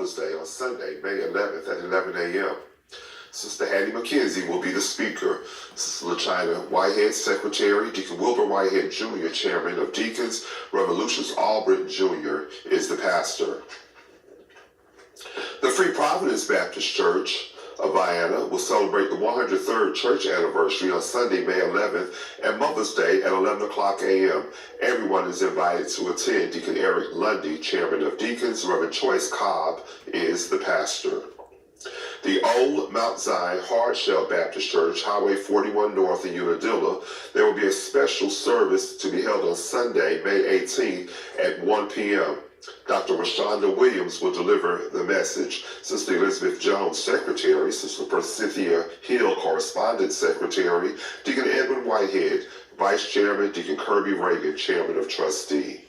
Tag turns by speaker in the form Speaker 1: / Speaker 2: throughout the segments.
Speaker 1: Mother's Day on Sunday, May 11th at 11 a.m. Sister Hattie McKenzie will be the speaker. Sister LaChina Whitehead, Secretary. Deacon Wilbur Whitehead Jr., Chairman of Deacons. Reverend Lucius Albritton Jr. is the pastor. The Free Providence Baptist Church of Vienna will celebrate the 103rd church anniversary on Sunday, May 11th, and Mother's Day at 11 o'clock a.m. Everyone is invited to attend. Deacon Eric Lundy, Chairman of Deacons. Reverend Choice Cobb is the pastor. The Old Mount Zion Hardshell Baptist Church, Highway 41 North in Unadilla, there will be a special service to be held on Sunday, May 18th at 1 p.m. Dr. Jwwilliams will deliver the message. Sister Elizabeth Jones, Secretary. Sister Cynthia Hill, Correspondent Secretary. Deacon Edwin Whitehead, Vice Chairman. Deacon Kirby Reagan, Chairman of Trustee.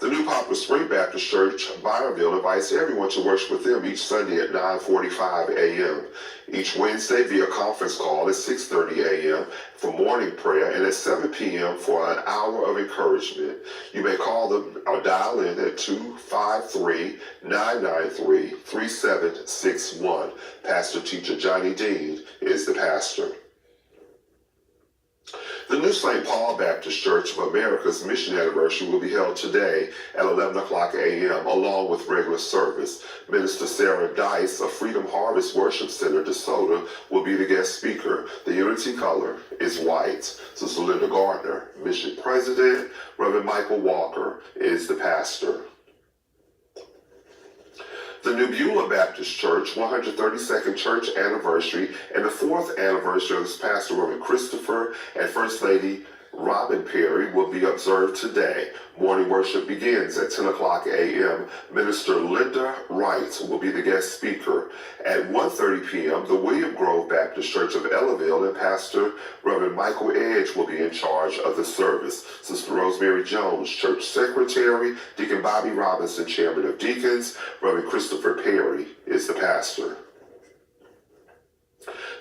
Speaker 1: The New Poplar Spring Baptist Church, Byronville, invites everyone to worship with them each Sunday at 9:45 a.m. Each Wednesday via conference call at 6:30 a.m. for morning prayer and at 7 p.m. for an hour of encouragement. You may call them or dial in at 253-993-3761. Pastor Teacher Johnny Dean is the pastor. The New St. Paul Baptist Church of America's mission anniversary will be held today at 11 o'clock a.m. along with regular service. Minister Sarah Dice of Freedom Harvest Worship Center, DeSoto, will be the guest speaker. The unity color is white. Sister Linda Gardner, mission president. Reverend Michael Walker is the pastor. The New Beulah Baptist Church 132nd church anniversary and the 4th anniversary of this pastor, Reverend Christopher, and First Lady Robin Perry will be observed today. Morning worship begins at 10 o'clock a.m. Minister Linda Wright will be the guest speaker. At 1:30 p.m., the William Grove Baptist Church of Ellaville and Pastor Reverend Michael Edge will be in charge of the service. Sister Rosemary Jones, Church Secretary. Deacon Bobby Robinson, Chairman of Deacons. Reverend Christopher Perry is the pastor.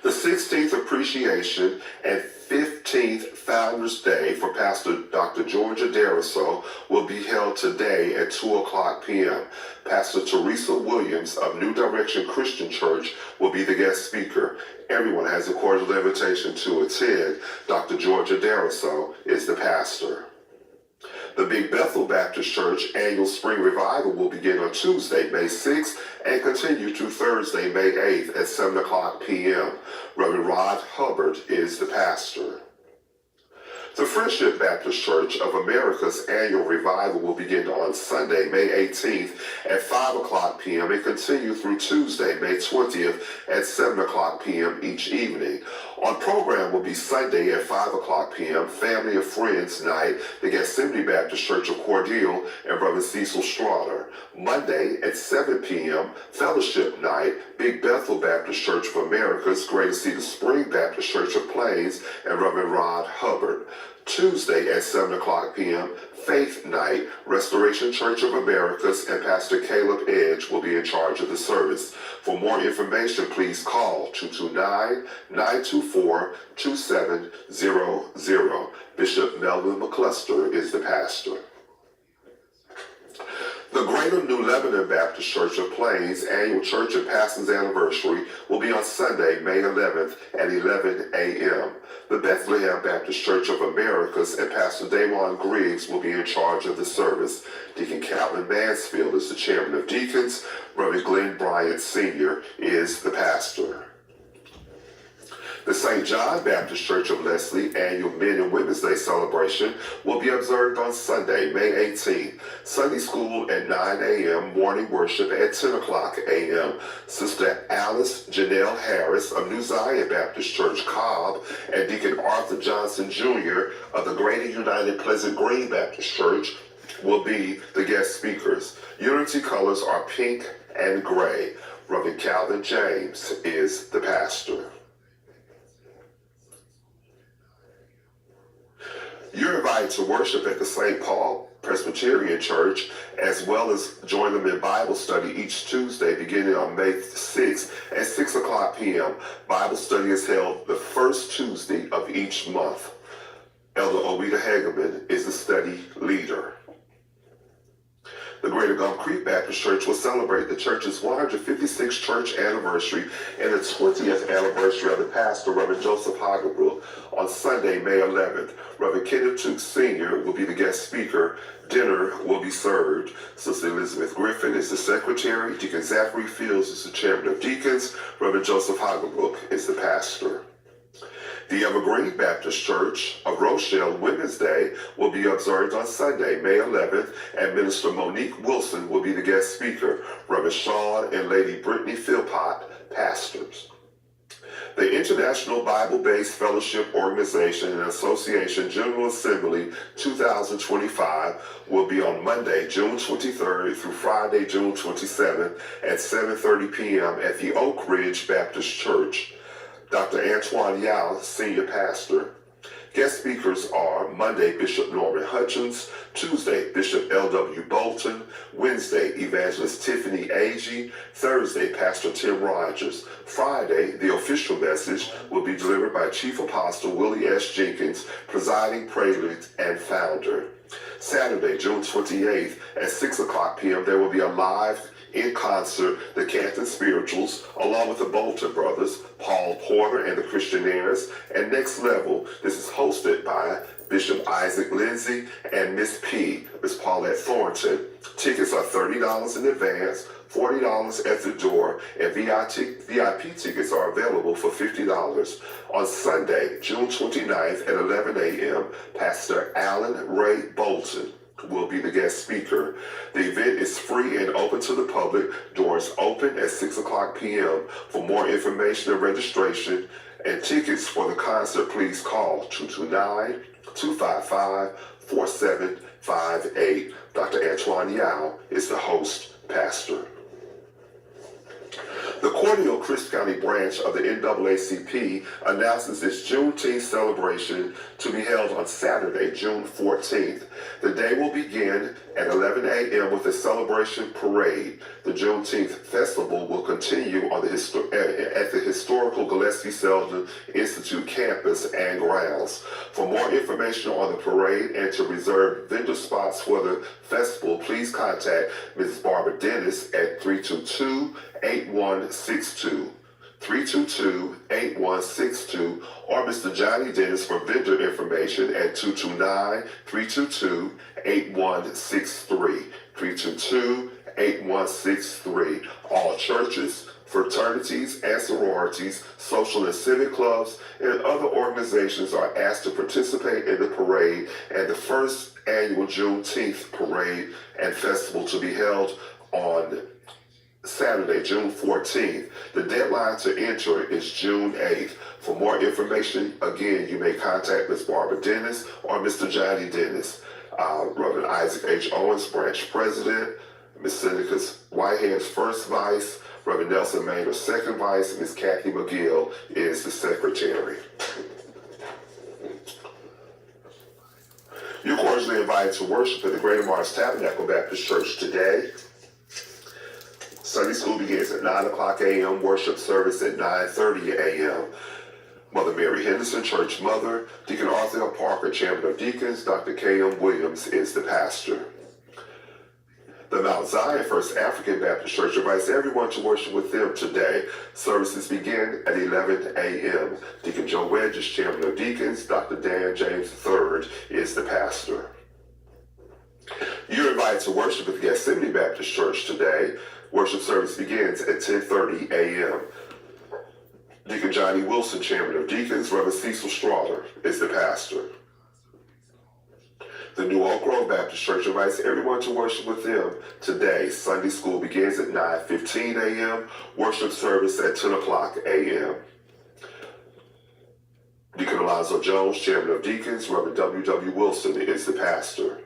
Speaker 1: The 16th Appreciation and 15th Founders Day for Pastor Dr. Georgia Dariso will be held today at 2 o'clock p.m. Pastor Teresa Williams of New Direction Christian Church will be the guest speaker. Everyone has a cordial invitation to attend. Dr. Georgia Dariso is the pastor. The Big Bethel Baptist Church annual spring revival will begin on Tuesday, May 6th, and continue to Thursday, May 8th at 7 o'clock p.m. Reverend Rod Hubbard is the pastor. The Friendship Baptist Church of America's annual revival will begin on Sunday, May 18th at 5 o'clock p.m. and continue through Tuesday, May 20th at 7 o'clock p.m. each evening. On program will be Sunday at 5 o'clock p.m., Family and Friends Night, the Gethsemane Baptist Church of Cordele and Reverend Cecil Straughter. Monday at 7 p.m., Fellowship Night, Big Bethel Baptist Church of America's, Greater Cedar Spring Baptist Church of Plains, and Reverend Rod Hubbard. Tuesday at 7 o'clock p.m., Faith Night, Restoration Church of Americas, and Pastor Caleb Edge will be in charge of the service. For more information, please call 229-924-2700. Bishop Melvin McCluster is the pastor. The Greater New Lebanon Baptist Church of Plains annual church and pastor's anniversary will be on Sunday, May 11th at 11 a.m. The Bethlehem Baptist Church of Americas and Pastor Dawan Griggs will be in charge of the service. Deacon Calvin Mansfield is the chairman of deacons. Reverend Glenn Bryant Sr. is the pastor. The St. John Baptist Church of Leslie annual Men and Women's Day celebration will be observed on Sunday, May 18th. Sunday school at 9 a.m., morning worship at 10 o'clock a.m. Sister Alice Janelle Harris of New Zion Baptist Church, Cobb, and Deacon Arthur Johnson Jr. of the Greater United Pleasant Green Baptist Church will be the guest speakers. Unity colors are pink and gray. Reverend Calvin James is the pastor. You're invited to worship at the St. Paul Presbyterian Church, as well as join them in Bible study each Tuesday beginning on May 6th at 6 o'clock p.m. Bible study is held the first Tuesday of each month. Elder Owita Hageman is the study leader. The Greater Gum Creek Baptist Church will celebrate the church's 156th church anniversary and the 20th anniversary of the pastor, Reverend Joseph Hagerbrook, on Sunday, May 11th. Reverend Kenneth Tooks Sr. will be the guest speaker. Dinner will be served. Sister Elizabeth Griffin is the secretary. Deacon Zachary Fields is the chairman of deacons. Reverend Joseph Hagerbrook is the pastor. The Evergreen Baptist Church of Rochelle Women's Day will be observed on Sunday, May 11th, and Minister Monique Wilson will be the guest speaker. Reverend Sean and Lady Brittany Philpott, pastors. The International Bible-Based Fellowship Organization and Association General Assembly 2025 will be on Monday, June 23rd through Friday, June 27th at 7:30 p.m. at the Oak Ridge Baptist Church. Dr. Antoine Yao, Senior Pastor. Guest speakers are Monday, Bishop Norman Hutchins, Tuesday, Bishop L.W. Bolton, Wednesday, Evangelist Tiffany Agee, Thursday, Pastor Tim Rogers. Friday, the official message will be delivered by Chief Apostle Willie S. Jenkins, presiding prelude and founder. Saturday, June 28th at 6 o'clock p.m., there will be a live in concert, the Canton Spirituals, along with the Bolton brothers, Paul Porter and the Christianaires, and Next Level. This is hosted by Bishop Isaac Lindsay and Miss P, Miss Paulette Thornton. Tickets are $30 in advance, $40 at the door, and VIP tickets are available for $50. On Sunday, June 29th at 11 a.m., Pastor Alan Ray Bolton will be the guest speaker. The event is free and open to the public. Doors open at 6 o'clock p.m. For more information and registration and tickets for the concert, please call 229-255-4758. Dr. Antoine Yao is the host pastor. The Cornell Crisp County branch of the NAACP announces its Juneteenth celebration to be held on Saturday, June 14th. The day will begin at 11 a.m. with a celebration parade. The Juneteenth festival will continue on at the historical Gillespie Selden Institute campus and grounds. For more information on the parade and to reserve vendor spots for the festival, please contact Mrs. Barbara Dennis at 322-8162. 322-8162, or Mr. Johnny Dennis for vendor information at 229-322-8163. 322-8163. All churches, fraternities and sororities, social and civic clubs, and other organizations are asked to participate in the parade and the first annual Juneteenth parade and festival to be held on Saturday, June 14th. The deadline to enter is June 8th. For more information, again, you may contact Ms. Barbara Dennis or Mr. Johnny Dennis. Reverend Isaac H. Owens, Branch President, Ms. Seneca Whitehead's First Vice, Reverend Nelson Maynard, Second Vice, Ms. Kathy McGill is the Secretary. You're cordially invited to worship at the Greater Mars Tabernacle Baptist Church today. Sunday school begins at 9 o'clock a.m., worship service at 9:30 a.m. Mother Mary Henderson, Church Mother, Deacon Arthur L. Parker, Chairman of Deacons, Dr. Jwwilliams is the pastor. The Mount Zion First African Baptist Church invites everyone to worship with them today. Services begin at 11 a.m. Deacon Joe Wedge is Chairman of Deacons, Dr. Dan James III is the pastor. You're invited to worship at the Gethsemane Baptist Church today. Worship service begins at 10:30 a.m. Deacon Johnny Wilson, Chairman of Deacons, Reverend Cecil Strawler is the pastor. The New Oak Grove Baptist Church invites everyone to worship with them today. Sunday school begins at 9:15 a.m. Worship service at 10 o'clock a.m. Deacon Alonzo Jones, Chairman of Deacons, Reverend W.W. Wilson is the pastor.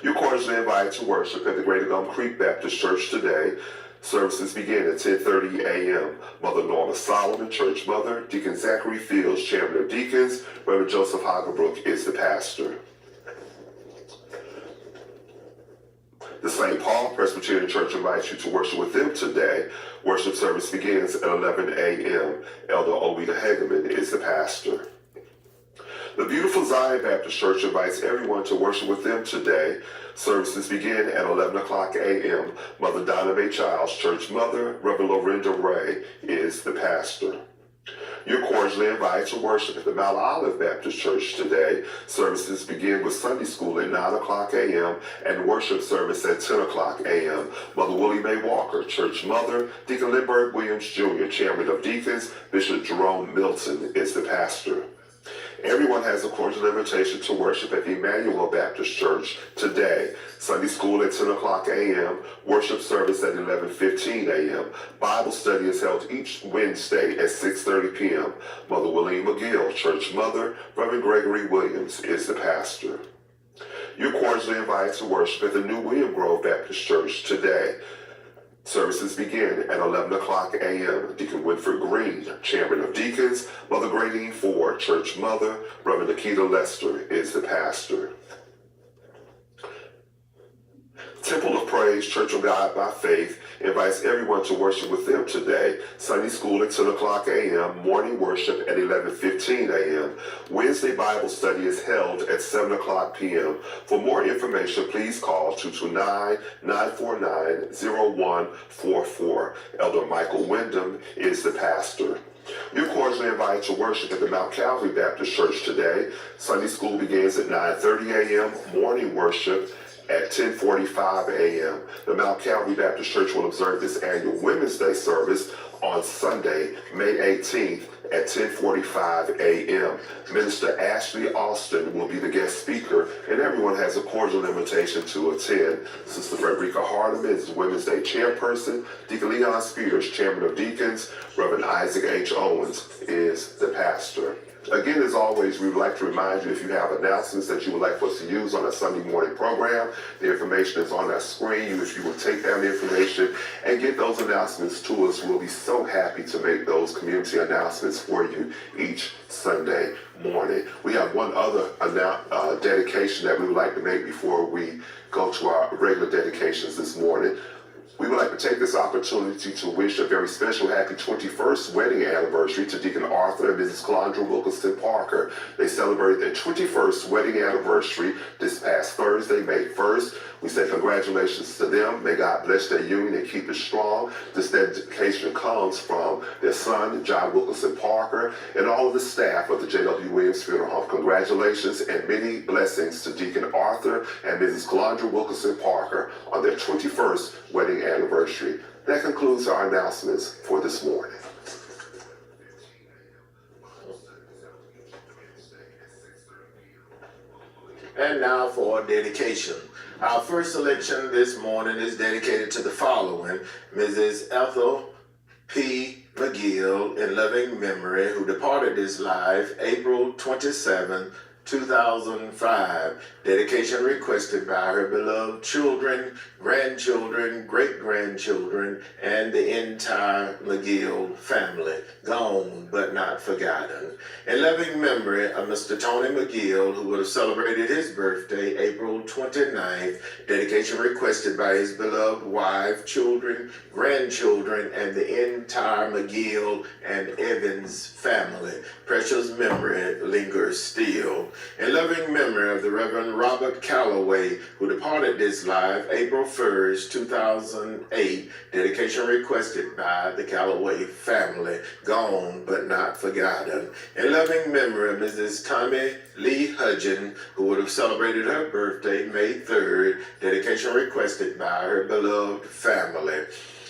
Speaker 1: You're cordially invited to worship at the Greater Gum Creek Baptist Church today. Services begin at 10:30 a.m. Mother Norma Solomon, Church Mother, Deacon Zachary Fields, Chairman of Deacons, Reverend Joseph Hagerbrook is the pastor. The St. Paul Presbyterian Church invites you to worship with them today. Worship service begins at 11 a.m. Elder Obita Hegeman is the pastor. The beautiful Zion Baptist Church invites everyone to worship with them today. Services begin at 11 o'clock a.m. Mother Donna Mae Childs, Church Mother, Reverend Lorinda Ray, is the pastor. You're cordially invited to worship at the Mount Olive Baptist Church today. Services begin with Sunday school at 9 o'clock a.m. and worship service at 10 o'clock a.m. Mother Willie Mae Walker, Church Mother, Deacon Lindbergh Williams Jr., Chairman of Deacons, Bishop Jerome Milton is the pastor. Everyone has a cordial invitation to worship at the Emmanuel Baptist Church today. Sunday school at 10 o'clock a.m., worship service at 11:15 a.m. Bible study is held each Wednesday at 6:30 p.m. Mother William McGill, Church Mother, Reverend Gregory Williams is the pastor. You're cordially invited to worship at the New William Grove Baptist Church today. Services begin at 11 o'clock a.m. Deacon Winfred Green, Chairman of Deacons, Mother Gradine Ford, Church Mother, Reverend Nikita Lester is the pastor. Temple of Praise Church of God by Faith invites everyone to worship with them today. Sunday school at 10 o'clock a.m., morning worship at 11:15 a.m. Wednesday Bible study is held at 7 o'clock p.m. For more information, please call 229-949-0144. Elder Michael Wyndham is the pastor. You're cordially invited to worship at the Mount Calvary Baptist Church today. Sunday school begins at 9:30 a.m., morning worship at 10:45 a.m. The Mount Calvary Baptist Church will observe this annual Women's Day service on Sunday, May 18th at 10:45 a.m. Minister Ashley Austin will be the guest speaker, and everyone has a cordial invitation to attend. Sister Frederica Hardeman is the Women's Day chairperson. Deacon Leon Spears, Chairman of Deacons. Reverend Isaac H. Owens is the pastor. Again, as always, we would like to remind you if you have announcements that you would like for us to use on a Sunday morning program, the information is on our screen. If you will take down the information and get those announcements to us, we'll be so happy to make those community announcements for you each Sunday morning. We have one other dedication that we would like to make before we go to our regular dedications this morning. We would like to take this opportunity to wish a very special happy 21st wedding anniversary to Deacon Arthur and Mrs. Calandra Wilkerson Parker. They celebrated their 21st wedding anniversary this past Thursday, May 1st. We say congratulations to them. May God bless their union and keep it strong. This dedication comes from their son, John Wilkerson Parker, and all of the staff of the Jwwilliams Funeral Home. Congratulations and many blessings to Deacon Arthur and Mrs. Calandra Wilkerson Parker on their 21st wedding anniversary. That concludes our announcements for this morning.
Speaker 2: And now for dedication. Our first selection this morning is dedicated to the following: Mrs. Ethel P. McGill, in loving memory, who departed this life April 27, 2005. Dedication requested by her beloved children, grandchildren, great-grandchildren, and the entire McGill family. Gone but not forgotten. In loving memory of Mr. Tony McGill, who would have celebrated his birthday April 29th. Dedication requested by his beloved wife, children, grandchildren, and the entire McGill and Evans family. Precious memory lingers still. In loving memory of the Reverend Robert Calloway, who departed this life April 1st, 2008. Dedication requested by the Calloway family. Gone but not forgotten. In loving memory of Mrs. Tommy Lee Hudgen, who would have celebrated her birthday May 3rd. Dedication requested by her beloved family.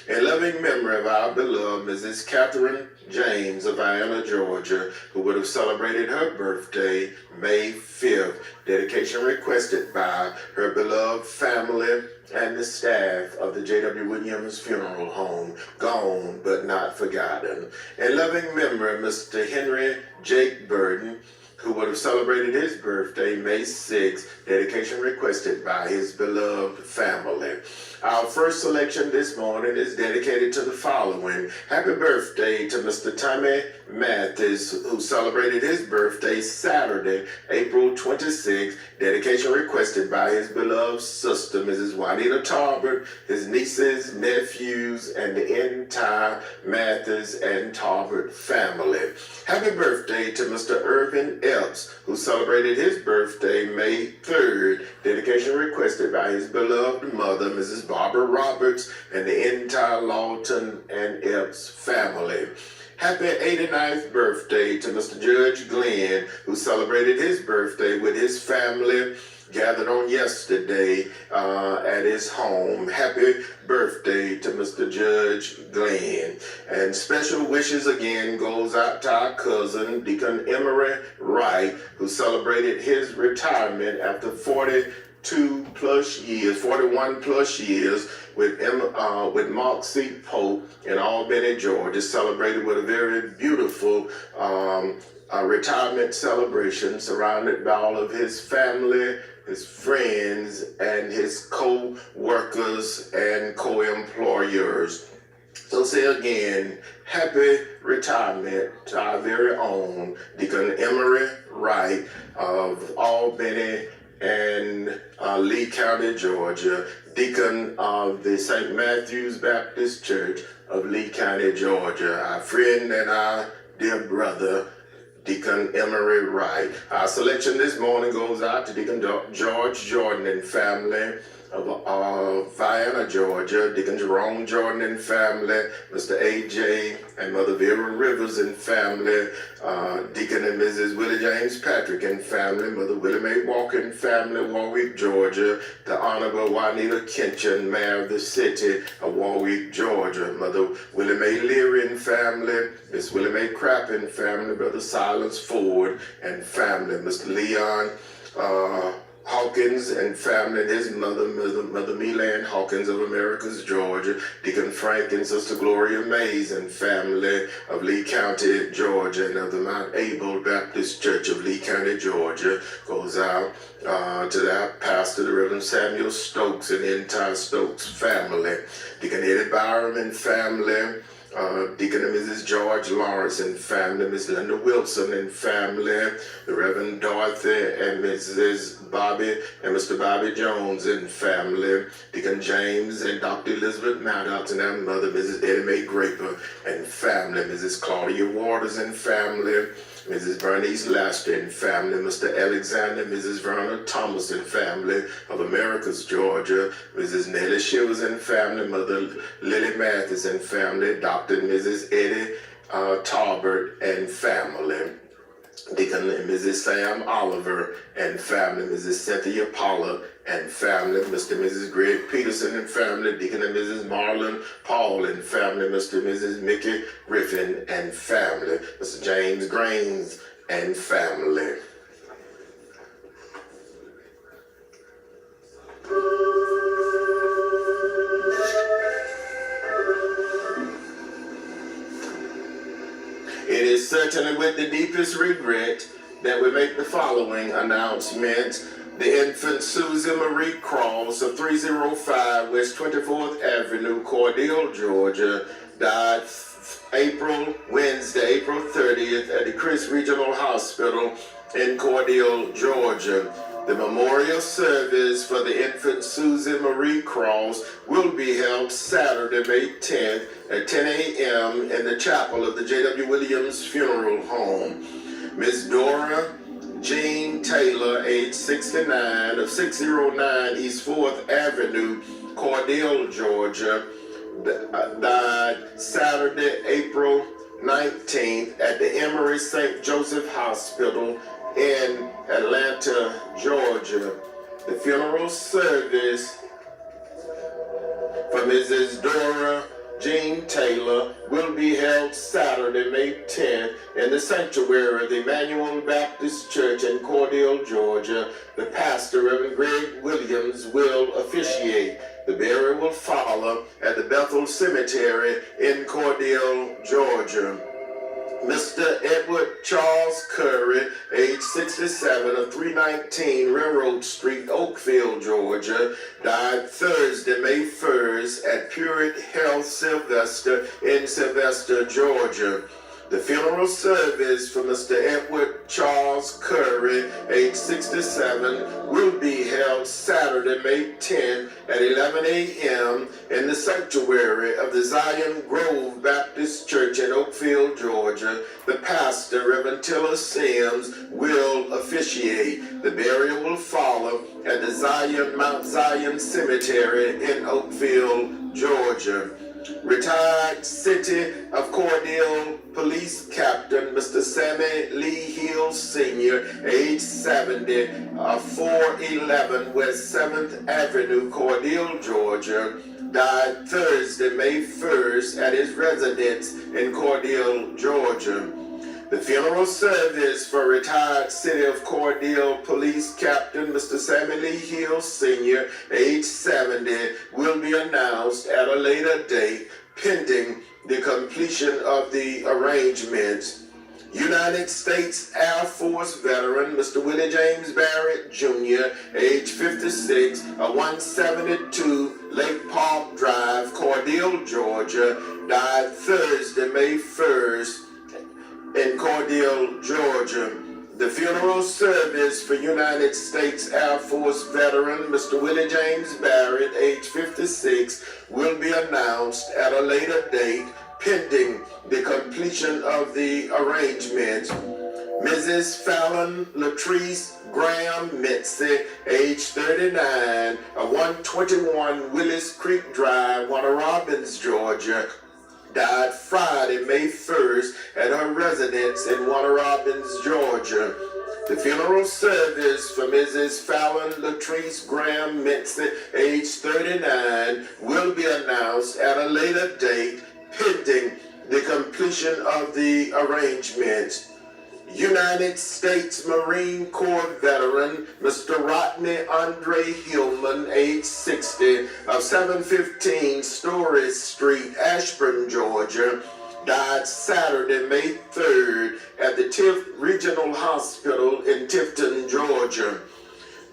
Speaker 2: In loving memory of our beloved Mrs. Catherine James of Vienna, Georgia, who would have celebrated her birthday May 5th. Dedication requested by her beloved family and the staff of the Jwwilliams Funeral Home. Gone but not forgotten. In loving memory of Mr. Henry Jake Burden, who would have celebrated his birthday May 6th. Dedication requested by his beloved family. Our first selection this morning is dedicated to the following. Happy birthday to Mr. Tommy Mathis, who celebrated his birthday Saturday, April 26th. Dedication requested by his beloved sister, Mrs. Juanita Tarbert, his nieces, nephews, and the entire Mathis and Tarbert family. Happy birthday to Mr. Irvin Epps, who celebrated his birthday May 3rd. Dedication requested by his beloved mother, Mrs. Barbara Roberts, and the entire Lawton and Epps family. Happy 89th birthday to Mr. Judge Glenn, who celebrated his birthday with his family gathered on yesterday at his home. Happy birthday to Mr. Judge Glenn. And special wishes again goes out to our cousin, Deacon Emery Wright, who celebrated his retirement after 41 plus years with Mark C. Pope in Albany, Georgia, celebrated with a very beautiful retirement celebration surrounded by all of his family, his friends, and his co-workers and co-employers. So say again, happy retirement to our very own Deacon Emery Wright of Albany and Lee County, Georgia, deacon of the St. Matthew's Baptist Church of Lee County, Georgia, our friend and our dear brother, Deacon Emery Wright. Our selection this morning goes out to Deacon George Jordan and family of Vienna, Georgia, Deacon Jerome Jordan and family, Mr. A.J. and Mother Vera Rivers and family, Deacon and Mrs. Willie James Patrick and family, Mother Willie Mae Walker and family, Warwick, Georgia, the Honorable Juanita Kinchin, Mayor of the City of Warwick, Georgia, Mother Willie Mae Leary and family, Miss Willie Mae Crapp and family, Brother Silas Ford and family, Mr. Leon Hawkins and family, and his mother Melan Hawkins of Americus, Georgia, Deacon Frank and Sister Gloria Mays and family of Lee County, Georgia, and of the Mount Abel Baptist Church of Lee County, Georgia, goes out to that pastor, the Reverend Samuel Stokes and the entire Stokes family, Deacon Eddie Byram and family, Deacon and Mrs. George Lawrence and family, Miss Linda Wilson and family, the Reverend Dorothy and Mrs. Bobby and Mr. Bobby Jones and family, Deacon James and Dr. Elizabeth Maddox and their mother, Mrs. Eddie Mae Graper and family, Mrs. Claudia Waters and family, Mrs. Bernice Laster and family, Mr. Alexander, Mrs. Verna Thomas and family of Americus, Georgia, Mrs. Nellie Shivers and family, Mother Lily Mathis and family, Dr. and Mrs. Eddie Tarbert and family, Deacon and Mrs. Sam Oliver and family, Mrs. Cynthia Pollard and family, Mr. and Mrs. Greg Peterson and family, Deacon and Mrs. Marlon Paul and family, Mr. and Mrs. Mickey Griffin and family, Mr. James Grains and family. It is certainly with the deepest regret that we make the following announcement. The infant Susie Marie Cross of 305 West 24th Avenue, Cordele, Georgia, died Wednesday, April 30th at the Chris Regional Hospital in Cordele, Georgia. The memorial service for the infant Susie Marie Cross will be held Saturday, May 10th at 10 a.m. in the chapel of the Jwwilliams Funeral Home. Miss Dora Jean Taylor, age 69, of 609 East 4th Avenue, Cordele, Georgia, died Saturday, April 19th at the Emory St. Joseph Hospital in Atlanta, Georgia. The funeral service for Mrs. Dora Jean Taylor will be held Saturday, May 10th in the sanctuary of the Emmanuel Baptist Church in Cordele, Georgia. The pastor, Reverend Greg Williams, will officiate. The burial will follow at the Bethel Cemetery in Cordele, Georgia. Mr. Edward Charles Curry, age 67, of 319 Railroad Street, Oakville, Georgia, died Thursday, May 1st at Purity Health Sylvester in Sylvester, Georgia. The funeral service for Mr. Edward Charles Curry, age 67, will be held Saturday, May 10 at 11 a.m. in the sanctuary of the Zion Grove Baptist Church in Oakville, Georgia. The pastor, Reverend Tiller Sims, will officiate. The burial will follow at the Mount Zion Cemetery in Oakville, Georgia. Retired City of Cordele Police Captain Mr. Sammy Lee Hill Sr., age 70, 411 West 7th Avenue, Cordele, Georgia, died Thursday, May 1st at his residence in Cordele, Georgia. The funeral service for retired City of Cordele Police Captain Mr. Sammy Lee Hill Sr., age 70, will be announced at a later date, pending the completion of the arrangements. United States Air Force veteran Mr. Willie James Barrett Jr., age 56, 172 Lake Park Drive, Cordele, Georgia, died Thursday, May 1st, in Cordele, Georgia. The funeral service for United States Air Force veteran Mr. Willie James Barrett, age 56, will be announced at a later date, pending the completion of the arrangements. Mrs. Fallon Latrice Graham Mitzi, age 39, 121 Willis Creek Drive, Warner Robins, Georgia, died Friday, May 1st at her residence in Warner Robins, Georgia. The funeral service for Mrs. Fallon Latrice Graham Mitzi, age 39, will be announced at a later date, pending the completion of the arrangements. United States Marine Corps veteran Mr. Rodney Andre Hillman, age 60, of 715 Story Street, Ashburn, Georgia, died Saturday, May 3rd at the Tift Regional Hospital in Tifton, Georgia.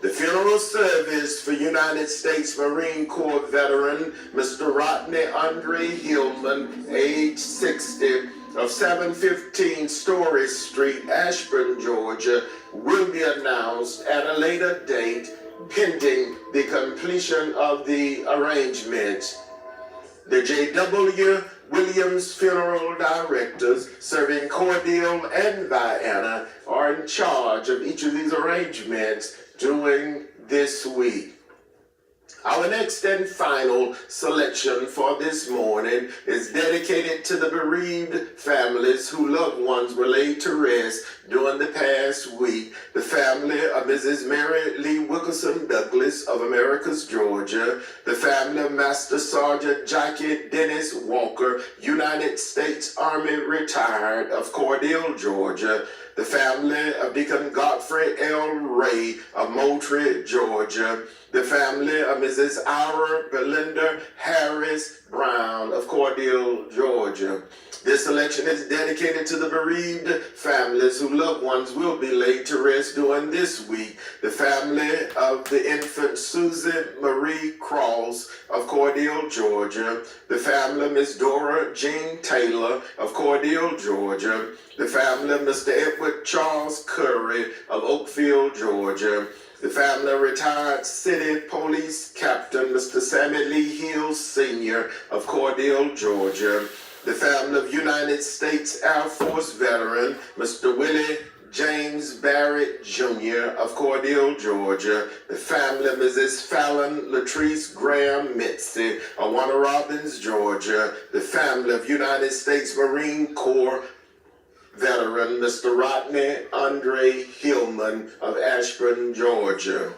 Speaker 2: The funeral service for United States Marine Corps veteran Mr. Rodney Andre Hillman, age 60, of 715 Story Street, Ashburn, Georgia, will be announced at a later date, pending the completion of the arrangements. The Jwwilliams funeral directors serving Cordele and Vienna are in charge of each of these arrangements during this week. Our next and final selection for this morning is dedicated to the bereaved families whose loved ones were laid to rest during the past week. The family of Mrs. Mary Lee Wilkerson Douglas of Americus, Georgia. The family of Master Sergeant Jackie Dennis Walker, United States Army retired, of Cordele, Georgia. The family of Deacon Godfrey L. Ray of Moultrie, Georgia. The family of Mrs. Ira Belinda Harris Brown of Cordele, Georgia. This selection is dedicated to the bereaved families whose loved ones will be laid to rest during this week. The family of the infant Susan Marie Cross of Cordele, Georgia. The family of Miss Dora Jean Taylor of Cordele, Georgia. The family of Mr. Edward Charles Curry of Oakville, Georgia. The family of retired City Police Captain Mr. Sammy Lee Hill Sr. of Cordele, Georgia. The family of United States Air Force veteran Mr. Willie James Barrett Jr. of Cordele, Georgia. The family of Mrs. Fallon Latrice Graham Mitzi of Warner Robins, Georgia. The family of United States Marine Corps veteran Mr. Rodney Andre Hillman of Ashburn, Georgia.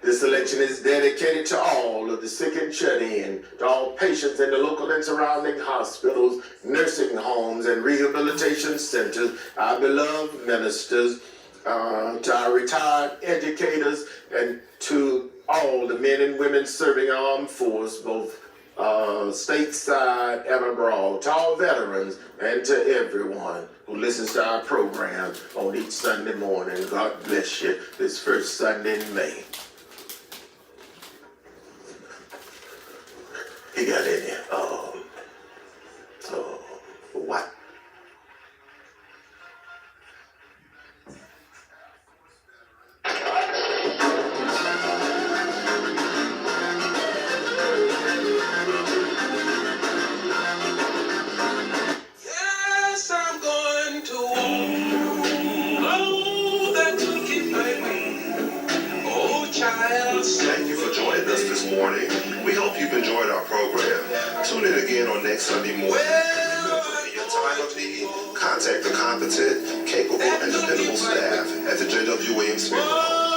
Speaker 2: This selection is dedicated to all of the sick and shut in, to all patients in the local and surrounding hospitals, nursing homes, and rehabilitation centers, our beloved ministers, to our retired educators, and to all the men and women serving armed force, both stateside and abroad, to all veterans, and to everyone who listens to our program on each Sunday morning. God bless you this first Sunday in May. He got any, what?
Speaker 3: Yes, I'm going to war. Oh, that will keep my way. Oh, child.
Speaker 1: Thank you for joining us this morning. We hope you've enjoyed our program. Tune in again on next Sunday morning. Remember, in your time of need, contact the competent, capable, and dependable staff at the Jwwilliams Funeral Home.